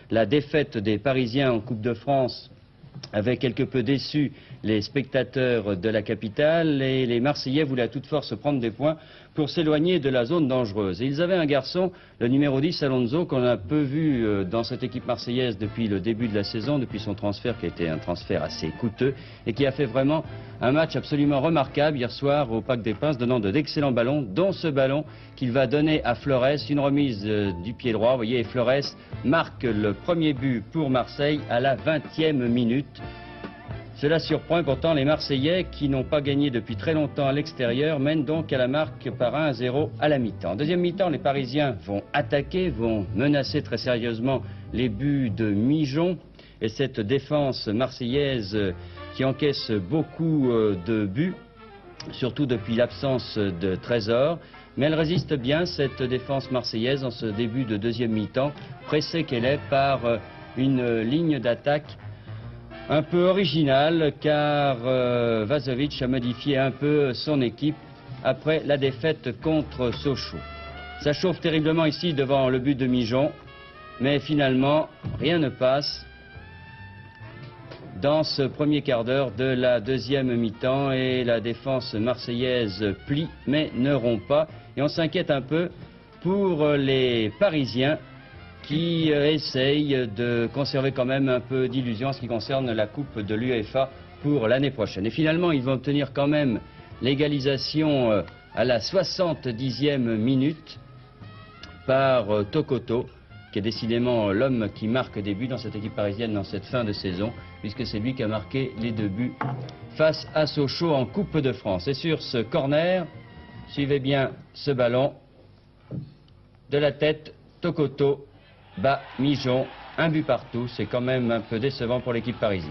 La défaite des Parisiens en Coupe de France avait quelque peu déçu les spectateurs de la capitale et les Marseillais voulaient à toute force prendre des points pour s'éloigner de la zone dangereuse. Et ils avaient un garçon, le numéro 10, Alonso, qu'on a peu vu dans cette équipe marseillaise depuis le début de la saison, depuis son transfert qui a été un transfert assez coûteux et qui a fait vraiment un match absolument remarquable hier soir au Parc des Princes, donnant d'excellents ballons, dont ce ballon qu'il va donner à Flores, une remise du pied droit. Vous voyez, Flores marque le premier but pour Marseille à la 20e minute. Cela surprend pourtant les Marseillais qui n'ont pas gagné depuis très longtemps à l'extérieur, mènent donc à la marque par 1-0 à la mi-temps. Deuxième mi-temps, les Parisiens vont attaquer, vont menacer très sérieusement les buts de Mijon. Et cette défense marseillaise qui encaisse beaucoup de buts, surtout depuis l'absence de Trésor. Mais elle résiste bien, cette défense marseillaise, en ce début de deuxième mi-temps, pressée qu'elle est par une ligne d'attaque un peu original car Vazovic a modifié un peu son équipe après la défaite contre Sochaux. Ça chauffe terriblement ici devant le but de Mijon, mais finalement rien ne passe dans ce premier quart d'heure de la deuxième mi-temps et la défense marseillaise plie mais ne rompt pas. Et on s'inquiète un peu pour les Parisiens qui essayent de conserver quand même un peu d'illusion en ce qui concerne la Coupe de l'UEFA pour l'année prochaine. Et finalement, ils vont obtenir quand même l'égalisation à la 70e minute par Tokoto, qui est décidément l'homme qui marque des buts dans cette équipe parisienne dans cette fin de saison, puisque c'est lui qui a marqué les 2 buts face à Sochaux en Coupe de France. Et sur ce corner, suivez bien ce ballon de la tête, Tokoto bat Mijon, un but partout, c'est quand même un peu décevant pour l'équipe parisienne.